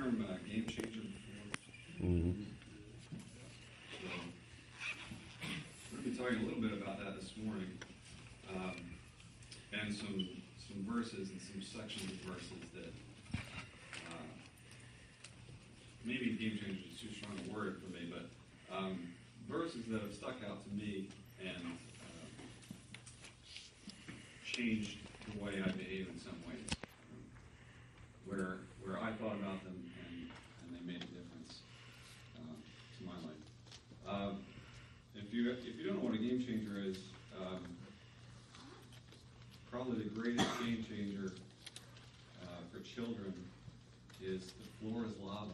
term game changer before? Mm-hmm. So, we're going to be talking a little bit about that this morning, and some verses and some sections of verses that maybe game changer is too strong a word for me, but verses that have stuck out to me and changed the way I behave in some ways, where I thought about them and they made a difference to my life. If you don't know what a game changer is, probably the greatest game changer for children is the floor is lava.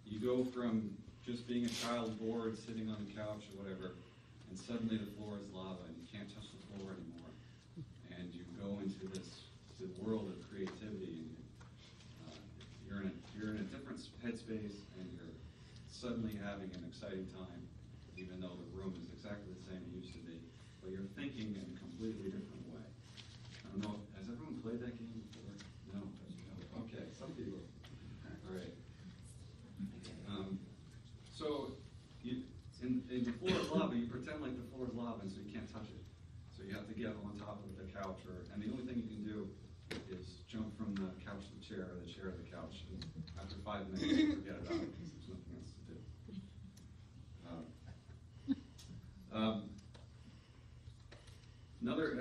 You go from just being a child bored, sitting on the couch or whatever, and suddenly the floor is lava and you can't touch the floor anymore. And you go into the world of creativity, and you're in a different headspace, and you're suddenly having an exciting time, even though the room is exactly the same it used to be. But you're thinking in a completely different way. I don't know, has everyone played that game before? No? Okay, some people. All right. So, in the floor is lava, you pretend like the floor is lava, and so you can't touch it. So you have to get on top of the couch, and the only thing you can do is jump from the couch to the chair, or the chair to the couch. And after 5 minutes, you forget about it because there's nothing else to do.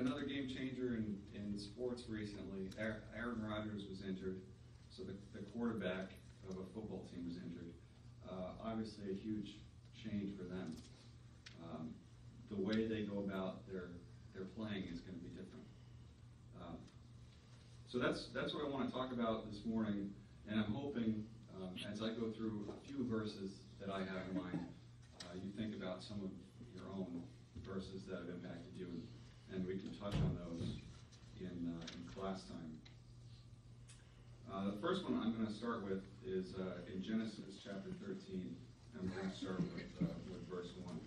Another game changer in sports recently. Aaron Rodgers was injured, so the quarterback of a football team was injured. Obviously, a huge change for them. The way they go about their playing is going to be different. So that's what I want to talk about this morning, and I'm hoping as I go through a few verses that I have in mind, you think about some of your own verses that have impacted you, and we can touch on those in class time. The first one I'm going to start with is in Genesis chapter 13, and we're going to start with verse 1.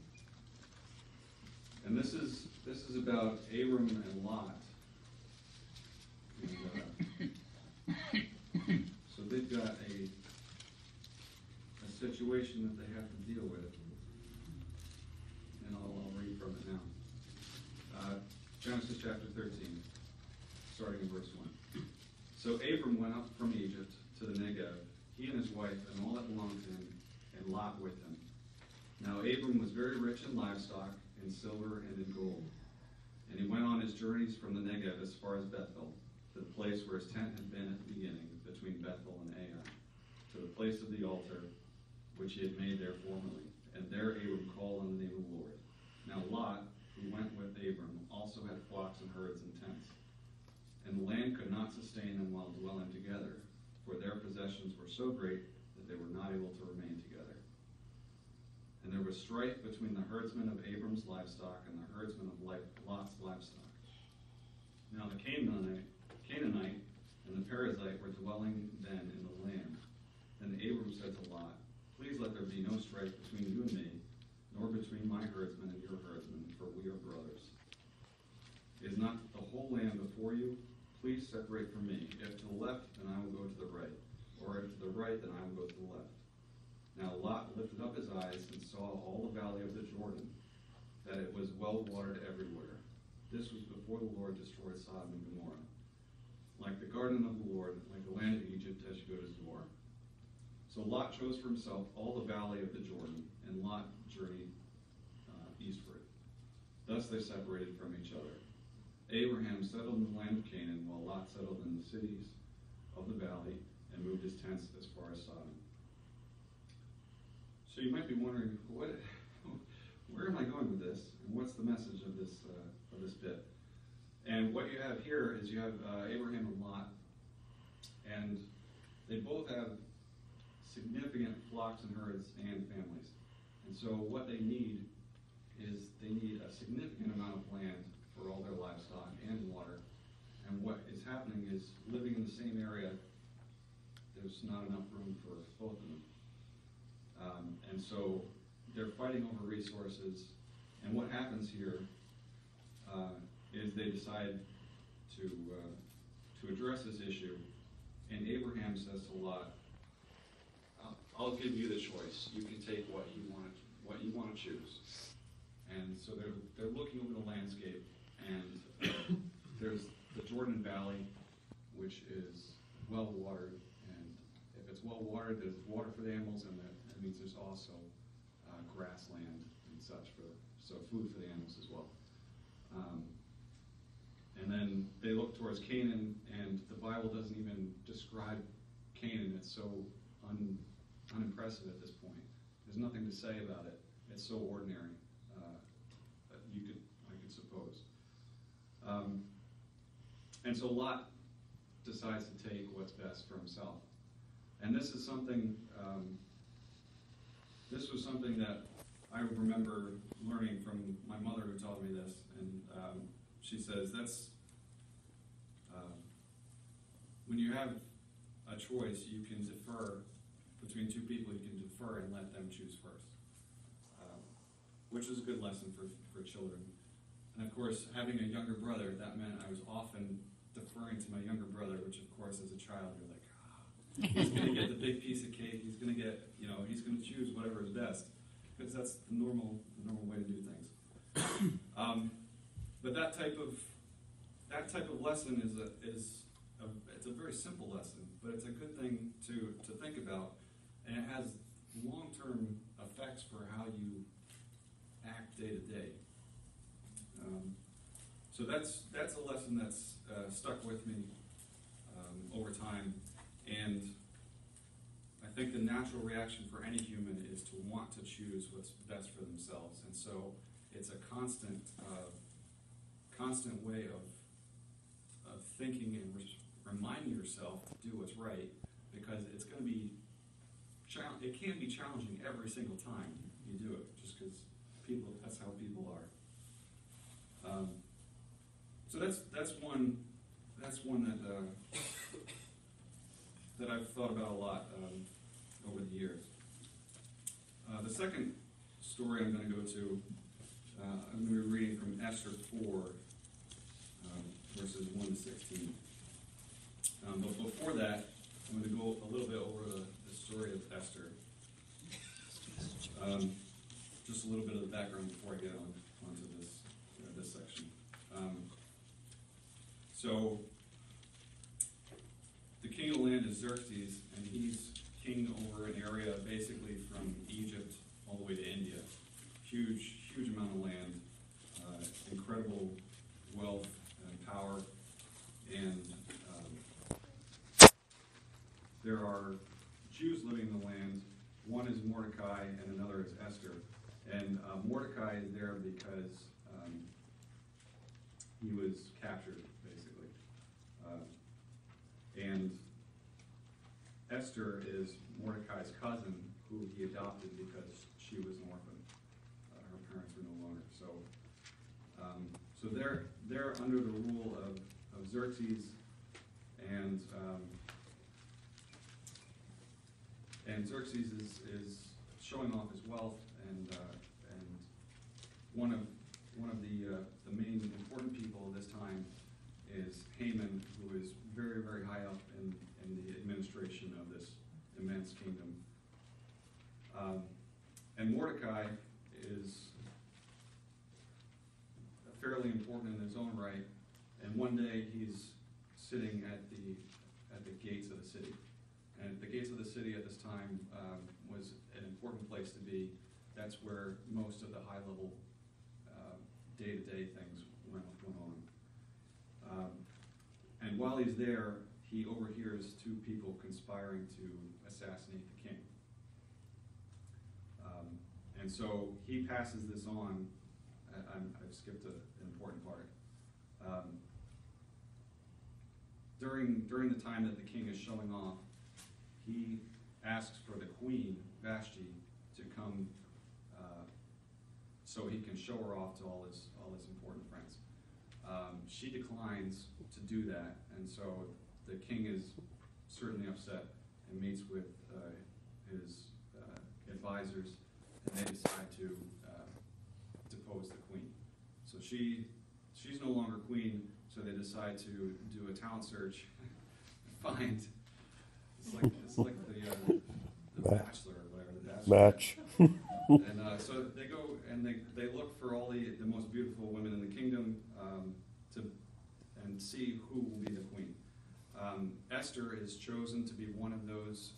And this is about Abram and Lot. And, so they've got a situation that they have to deal with, and I'll read from it now. Genesis chapter 13, starting in verse 1. So Abram went up from Egypt to the Negev, he and his wife and all that belonged to him, and Lot with him. Now Abram was very rich in livestock, in silver, and in gold. And he went on his journeys from the Negev as far as Bethel, to the place where his tent had been at the beginning, between Bethel and Ai, to the place of the altar which he had made there formerly. And there Abram called on the name of the Lord. Now Lot, who went with Abram, also had flocks and herds and tents. And the land could not sustain them while dwelling together, for their possessions were so great that they were not able to remain together. And there was strife between the herdsmen of Abram's livestock and the herdsmen of Lot's livestock. Now the Canaanite and the Perizzite were dwelling then in the land. Then Abram said to Lot, "Please let there be no strife between you and me, nor between my herdsmen and your herdsmen, for we are brothers. Is not the whole land before you? Please separate from me. If to the left, then I will go to the right, or if to the right, then I will go to the left." Now Lot lifted up his eyes and saw all the valley of the Jordan, that it was well watered everywhere. This was before the Lord destroyed Sodom and Gomorrah. Like the garden of the Lord, like the land of Egypt as you go to Zoar. So Lot chose for himself all the valley of the Jordan, and Lot journeyed eastward. Thus they separated from each other. Abraham settled in the land of Canaan, while Lot settled in the cities of the valley and moved his tents as far as Sodom. So you might be wondering, where am I going with this, and what's the message of this bit? And what you have here is you have Abraham and Lot, and they both have significant flocks and herds and families. And so what they need is a significant amount of land for all their livestock and water. And what is happening is, living in the same area, there's not enough room for both of them. And so they're fighting over resources. And what happens here is they decide to address this issue And Abraham says to Lot, I'll give you the choice. You can take what you want to choose. And so they're looking over the landscape, and there's the Jordan Valley, which is well watered, and if it's well watered, there's water for the animals, and that means there's also grassland and such so food for the animals as well. And then they look towards Canaan, and the Bible doesn't even describe Canaan. It's so unimpressive at this point. There's nothing to say about it. It's so ordinary. I could suppose. And so Lot decides to take what's best for himself. And this is something. This was something that I remember learning from my mother, who taught me this, and she says that's when you have a choice, you can defer between two people. You can defer and let them choose first, which is a good lesson for children. And of course, having a younger brother, that meant I was often deferring to my younger brother, which of course, as a child, you're like, he's going to get the big piece of cake. He's going to get, he's going to choose whatever is best, because that's the normal way to do things. But that type of lesson it's a very simple lesson, but it's a good thing to think about, and it has long-term effects for how you act day to day. So that's a lesson that's stuck with me over time, and I think the natural reaction for any human is to want to choose what's best for themselves, and so it's a constant way of thinking and reminding yourself to do what's right, because it's going to be it can be challenging every single time you do it, just because that's how people are. So that's one that I've thought about a lot over the years. The second story I'm going to go to, I'm going to be reading from Esther 4, verses 1 to 16. But before that, I'm going to go a little bit over the story of Esther. Just a little bit of the background before I get onto this section. So, the king of the land is Xerxes, and he's king over an area basically from Egypt all the way to India. Huge amount of land, incredible wealth and power, and there are Jews living in the land. One is Mordecai, and another is Esther. And Mordecai is there because he was captured, basically. And Esther is Mordecai's cousin, who he adopted because she was an orphan. Her parents were no longer. So they're under the rule of Xerxes, and Xerxes is showing off his wealth, and one of the main important people of this time is Haman, who is very, very high up in the administration of this immense kingdom. And Mordecai is fairly important in his own right. And one day he's sitting at the gates of the city. And the gates of the city at this time was an important place to be. That's where most of the high-level day-to-day things went on. And while he's there, he overhears two people conspiring to assassinate the king. And so he passes this on. I've skipped an important part. During the time that the king is showing off, he asks for the queen, Vashti, to come so he can show her off to all his important friends. She declines to do that, and so the king is certainly upset and meets with his advisors, and they decide to depose the queen. So she's no longer queen, so they decide to do a talent search, find It's like the Bachelor or whatever. The Bachelor. Match. And so they go and they look for all the most beautiful women in the kingdom and see who will be the queen. Esther is chosen to be one of those,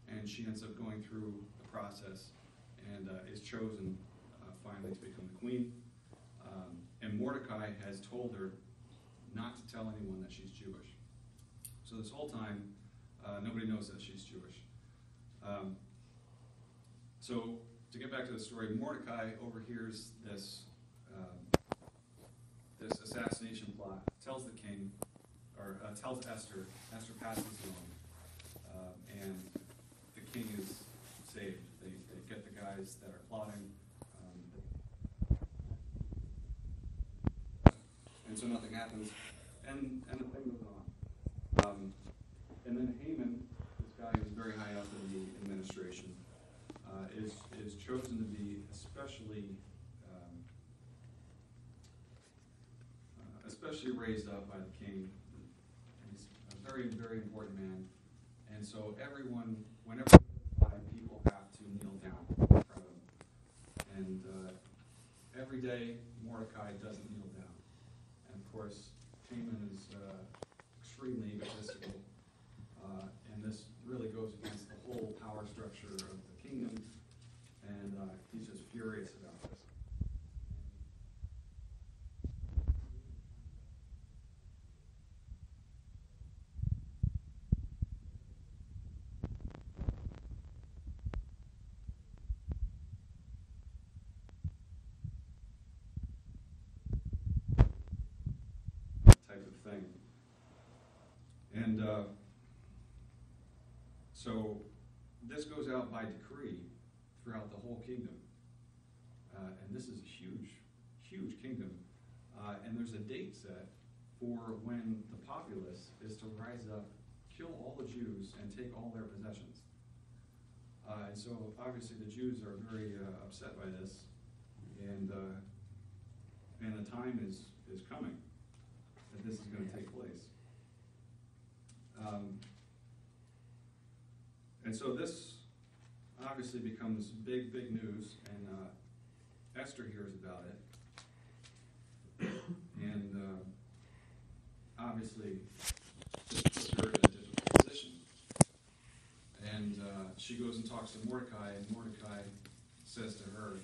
and she ends up going through the process and is chosen finally to become the queen. And Mordecai has told her not to tell anyone that she's Jewish. So this whole time, nobody knows that she's Jewish. So to get back to the story, Mordecai overhears this assassination plot, tells the king, or tells Esther. Esther passes it on, and the king is saved. They get the guys that are plotting, and so nothing happens, and the thing goes on. And then Haman, this guy who's very high up in the administration, is chosen to be especially raised up by the king. He's a very, very important man. And so whenever people have to kneel down in front of him. And every day, Mordecai doesn't kneel down. And of course, Haman is extremely egotistical. And this really goes against the whole power structure of the kingdom. And he's just furious about this. Type of thing. And so this goes out by decree throughout the whole kingdom. And this is a huge, huge kingdom. And there's a date set for when the populace is to rise up, kill all the Jews, and take all their possessions. And so obviously the Jews are very upset by this. And the time is coming that this is going to take place. And so this obviously becomes big, big news, and Esther hears about it, and obviously this puts her in a difficult position. And she goes and talks to Mordecai, and Mordecai says to her,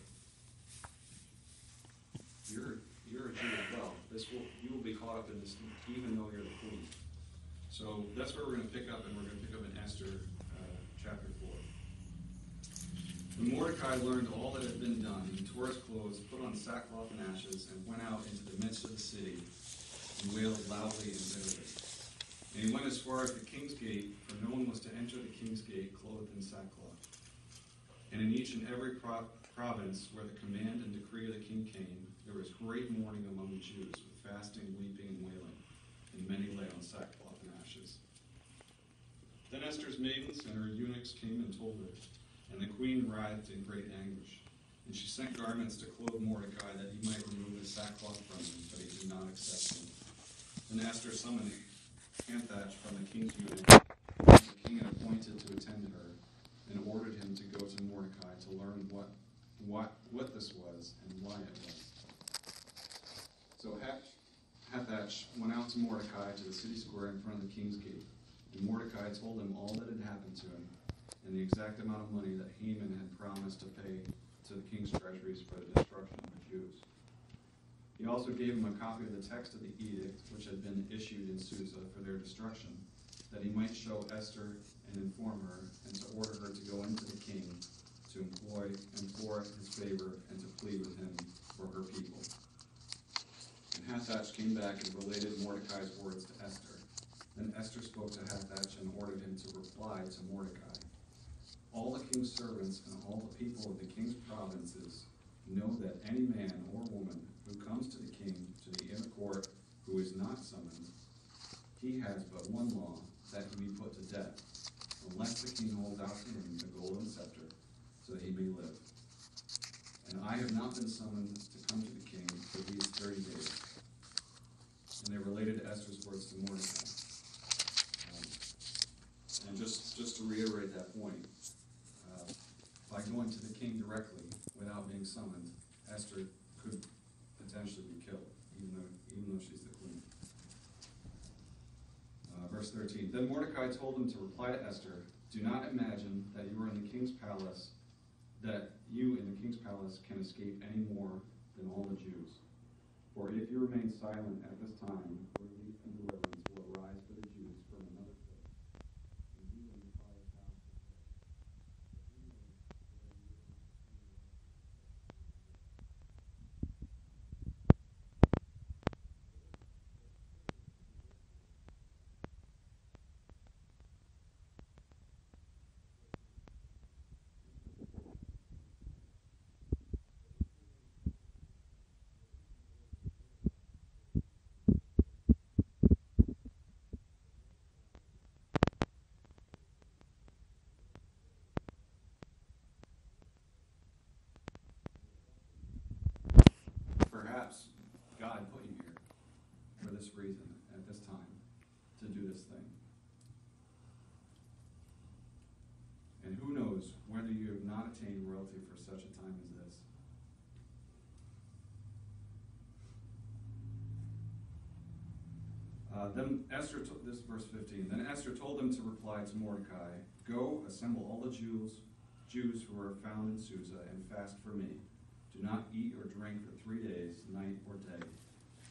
You're a Jew as well. You will be caught up in this, even though you're the queen. So that's where we're going to pick up, and we're going to pick up in Esther chapter 4. When Mordecai learned all that had been done, he tore his clothes, put on sackcloth and ashes, and went out into the midst of the city, and wailed loudly and bitterly. And he went as far as the king's gate, for no one was to enter the king's gate clothed in sackcloth. And in each and every province where the command and decree of the king came, there was great mourning among the Jews, with fasting, weeping, and wailing, and many lay on sackcloth and ashes. Then Esther's maidens and her eunuchs came and told her, and the queen writhed in great anguish. And she sent garments to clothe Mordecai, that he might remove the sackcloth from him, but he did not accept them. Then Esther summoned Hathach from the king's eunuch, whom the king had appointed to attend her, and ordered him to go to Mordecai to learn what this was and why it was. So Hathach went out to Mordecai to the city square in front of the king's gate. And Mordecai told him all that had happened to him, and the exact amount of money that Haman had promised to pay to the king's treasuries for the destruction of the Jews. He also gave him a copy of the text of the edict which had been issued in Susa for their destruction, that he might show Esther and inform her, and to order her to go into the king to implore his favor and to plead with him for her people. And Hathach came back and related Mordecai's words to Esther. Then Esther spoke to Hathach and ordered him to reply to Mordecai. All the king's servants and all the people of the king's provinces know that any man or woman who comes to the king to the inner court who is not summoned, he has but one law, that he be put to death, unless the king holds out to him the golden scepter, so that he may live. And I have not been summoned to come to the king for these 30 days. And they related Esther's words to Mordecai. And just that point, by going to the king directly without being summoned, Esther could potentially be killed, even though she's the queen. Verse 13, then Mordecai told them to reply to Esther, do not imagine that you are in the king's palace, that you in the king's palace can escape any more than all the Jews. For if you remain silent at this time, relief and deliverance will arise for the Jews from another place. And you and your father's house will perhaps God put you here for this reason at this time to do this thing. And who knows whether you have not attained royalty for such a time as this. Then Esther, this is verse 15, then Esther told them to reply to Mordecai, go, assemble all the Jews who are found in Susa, and fast for me. Do not eat or drink for 3 days, night or day.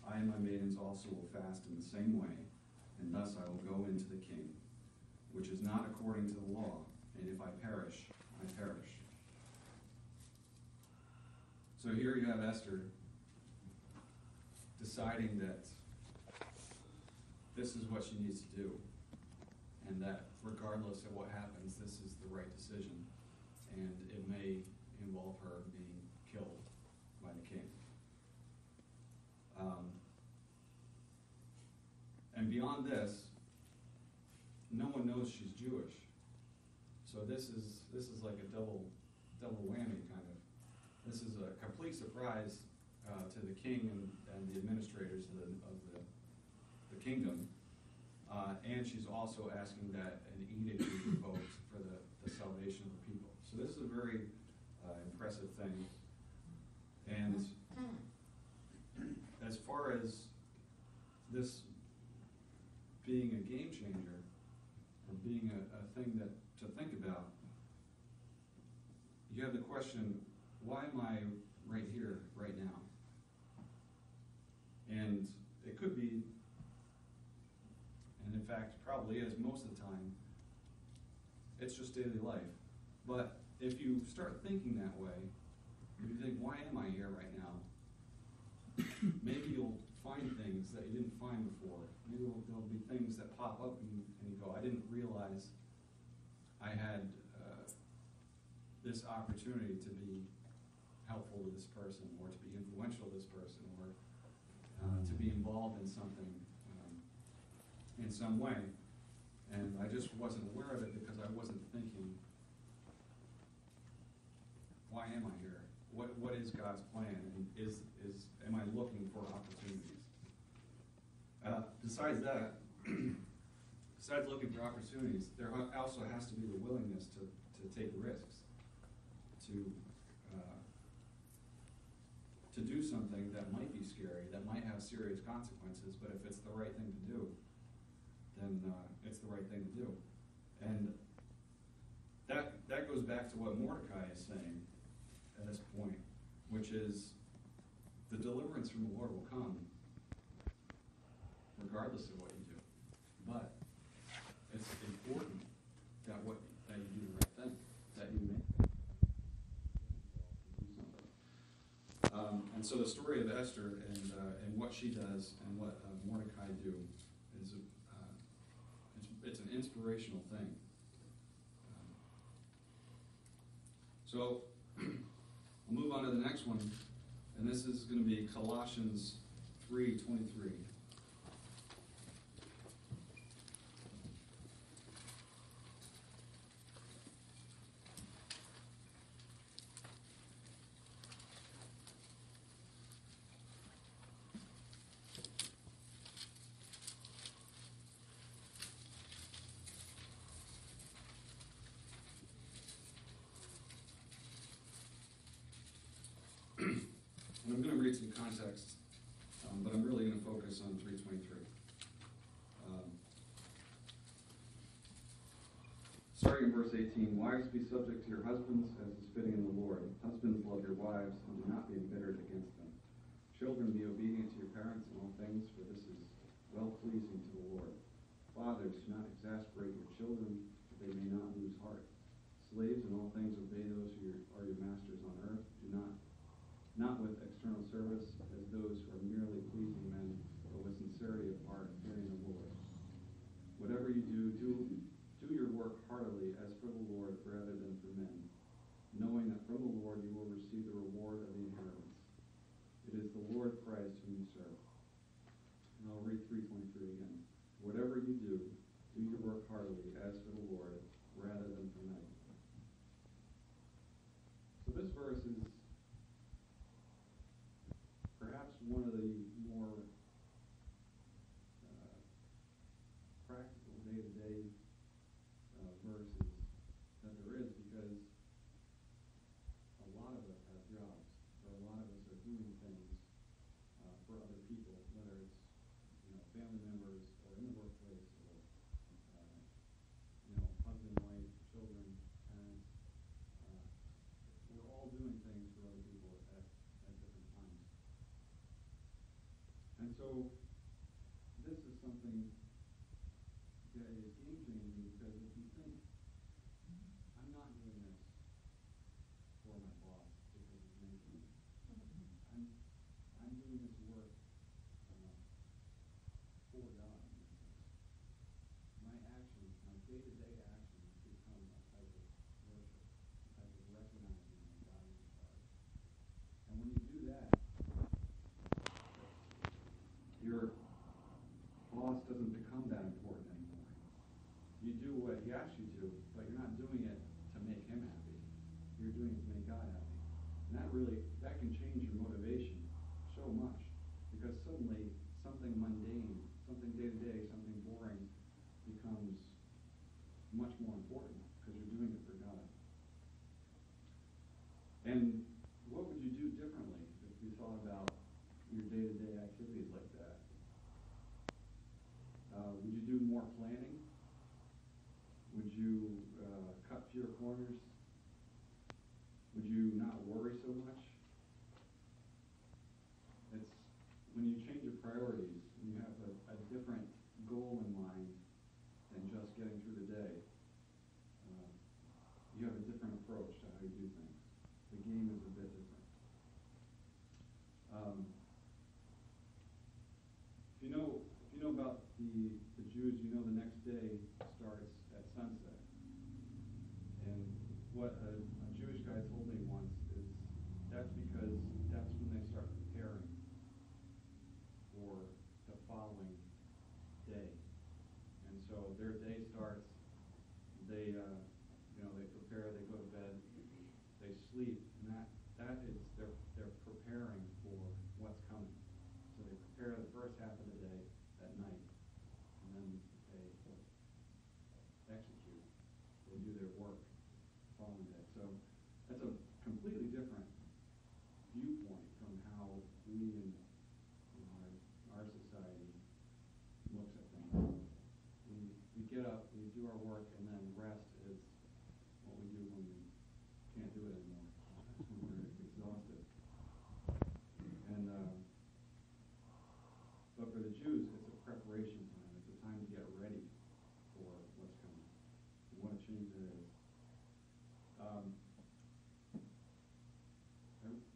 I and my maidens also will fast in the same way, and thus I will go into the king, which is not according to the law, and if I perish, I perish. So here you have Esther deciding that this is what she needs to do, and that regardless of what happens, this is the right decision, and it may involve her being killed by the king. And beyond this, no one knows she's Jewish. So this is like a double whammy kind of. This is a complete surprise to the king and the administrators of the kingdom. And she's also asking that an edict be revoked for the salvation of the people. So this is a very impressive thing. And as far as this being a game changer, or being a thing to think about, you have the question, why am I right here, right now? And it could be, and in fact probably is most of the time, it's just daily life. But if you start thinking that way, if you think, why am I here right now? Maybe you'll find things that you didn't find before. Maybe there'll be things that pop up and you go, I didn't realize I had this opportunity to be helpful to this person, or to be influential to this person, or to be involved in something in some way. And I just wasn't aware of it because I wasn't thinking, why am I here? What is God's plan? And am I looking for opportunities? Besides that, besides looking for opportunities, there also has to be the willingness to take risks, to do something that might be scary, that might have serious consequences, but if it's the right thing to do, then it's the right thing to do. And that goes back to what Mordecai is saying at this point, which is the deliverance from the Lord will come regardless of what you do. But it's important that you do the right thing, that you make do something. And so the story of Esther and what she does and what Mordecai do is it's an inspirational thing. So we'll move on to the next one, and this is going to be Colossians 3:23. read some context, but I'm really going to focus on 3:23. Starting in verse 18, wives, be subject to your husbands as is fitting in the Lord. Husbands, love your wives, and do not be embittered against them. Children, be obedient to your parents in all things, for this is well-pleasing to the Lord. Fathers, do not exasperate your children, that they may not lose heart. Slaves, in all things obey those who are your masters on earth. Do not with external service as those who are merely pleasing men, but with sincerity of heart, fearing the Lord. Whatever you do your work heartily as for the Lord rather than for men, knowing that from the Lord you will receive the reward of the inheritance. It is the Lord Christ whom you serve. And I'll read 3:23 again. Whatever you do your work heartily as for the Lord rather than for men. So this verse is perhaps one of the more practical day-to-day verses that there is, because a lot of us have jobs, or a lot of us are doing things for other people, whether it's family members or in the workplace, or husband, wife, children, parents. We're all doing things for other people at different times. And so this is something that is game-changing, because if you think, I'm not doing this for my boss because he's making me. I'm doing this work for God. My actions, my day-to-day actions become a type of worship, a type of recognizing that God is in charge. And when you do that, your boss doesn't become that important anymore. You do what he asks you to, but you're not doing it to make him happy. You're doing it to make God happy. And that can change your motivation so much, because suddenly something mundane, something day-to-day, something boring becomes much more important, because you're doing it for God. And what would you do differently if you thought about your day-to-day activities like that? Would you do more planning? Would you cut fewer corners? Would you not worry so much? It's when you change your priorities, when you have a different goal in mind than just getting through the day, you have a different approach to how you do things. The game is a bit different. If you know about the Jews, you know the next day starts at sunset. And what a Jewish guy told me once is that's because that's when they start preparing for the following day. And so their day starts, they prepare, they go to bed, they sleep, and that is they're preparing for what's coming. So they prepare the first half of the day at night, and then they execute. They do their work the following day. So that's a completely different viewpoint from how we in our society looks at things. We get up, we do our work, and then rest is what we do when we can't do it anymore, when we're exhausted. And but for the Jews, it's a preparation time. It's a time to get ready for what's coming. And what a change it is.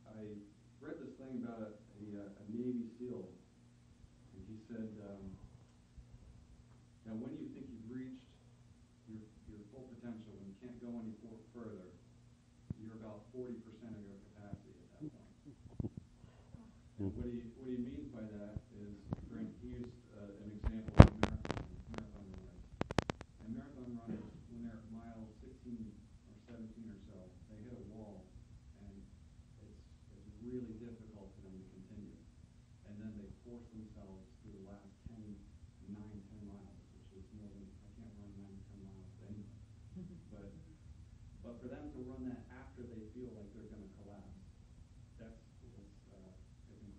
I read this thing about a Navy SEAL, and he said that when you think you've reached your full potential, when you can't go any further, you're about 40% of your capacity at that point. And what he means by that is, he used an example of marathon runners. And marathon runners, when they're at mile 16 or 17 or so, they hit a wall, and it's really difficult for them to continue. And then they force themselves through the last 10 miles, which is more than, I can't run 9 to 10 miles anyway. But for them to run that after they feel like they're going to collapse, it's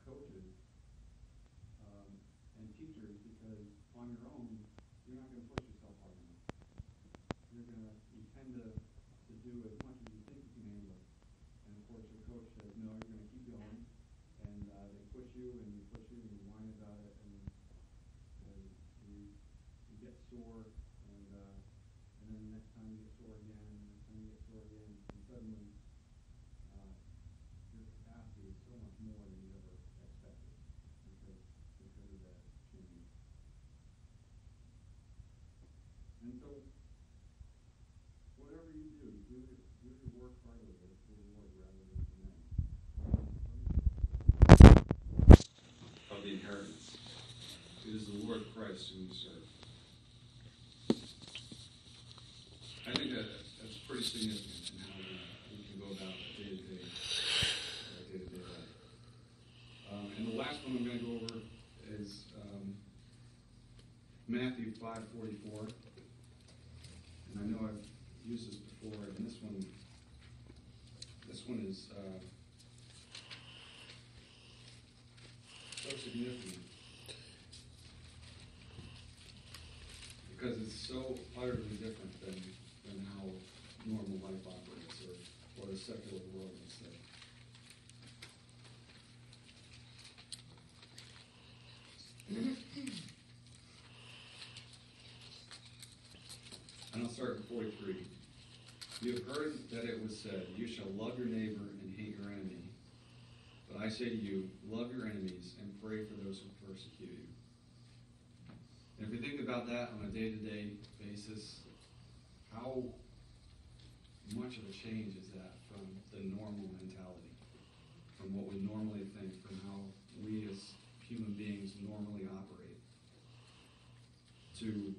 coaches and teachers, because on your own, you're not going to push yourself hard enough. You tend to do as much as you think you can handle. And of course, your coach says, no, you're going to keep going. And they push you and you whine about it, and you get sore, and then the next time you get sore again, and suddenly your capacity is so much more than you ever expected because of that change. And so, whatever you do your work heartily as for the Lord rather than for men. Of the inheritance. It is the Lord Christ whom you serve. I think that's pretty significant in how we can go about day-to-day life. And the last one I'm going to go over is Matthew 5:44. And I know I've used this before, and this one is so significant because it's so utterly different than how normal life operates, or the secular world would say. And I'll start with 43. You have heard that it was said, you shall love your neighbor and hate your enemy. But I say to you, love your enemies and pray for those who persecute you. And if you think about that on a day-to-day basis, how much of a change is that from the normal mentality, from what we normally think, from how we as human beings normally operate, to,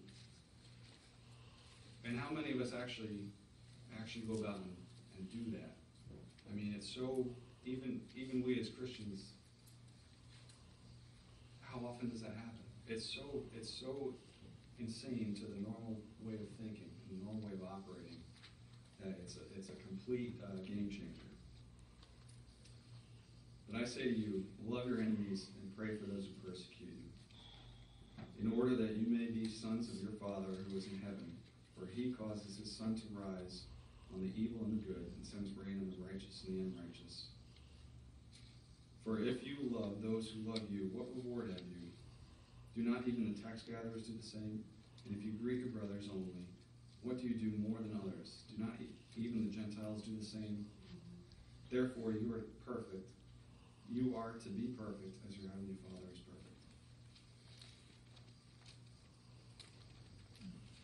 and how many of us actually go about and do that? I mean, it's so, even we as Christians, how often does that happen? It's so insane to the normal way of thinking, the normal way of operating, that it's a complete game changer. But I say to you, love your enemies and pray for those who persecute you, in order that you may be sons of your Father who is in heaven. For he causes his sun to rise on the evil and the good, and sends rain on the righteous and the unrighteous. For if you love those who love you, what reward have you? Do not even the tax gatherers do the same? And if you greet your brothers only, what do you do more than others? Do not even the Gentiles do the same? Therefore you are perfect. You are to be perfect as your heavenly Father is perfect.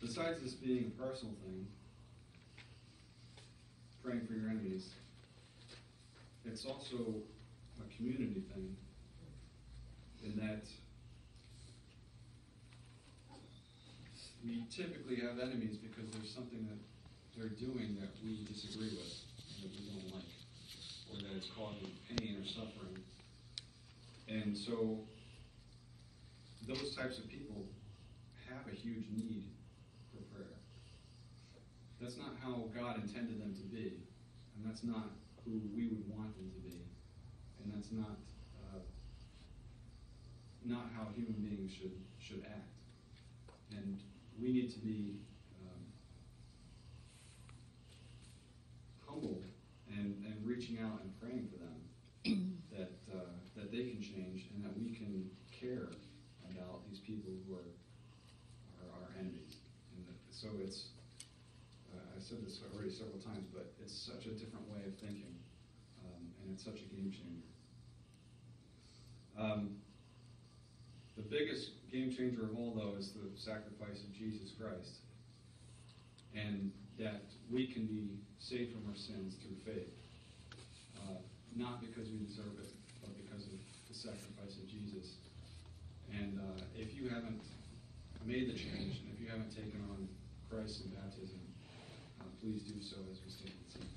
Besides this being a personal thing, praying for your enemies, it's also a community thing, in that we typically have enemies because there's something that they're doing that we disagree with, that we don't like, or that it's causing pain or suffering. And so those types of people have a huge need for prayer. That's not how God intended them to be, and that's not who we would want them to be, and that's not how human beings should act. And we need to be humble and reaching out and praying for them that they can change and that we can care about these people who are our enemies. And so it's I said this already several times, but it's such a different way of thinking, and it's such a game changer. The biggest game changer of all, though, is the sacrifice of Jesus Christ, and that we can be saved from our sins through faith, not because we deserve it, but because of the sacrifice of Jesus. And if you haven't made the change, and if you haven't taken on Christ in baptism, please do so as we stand and sing.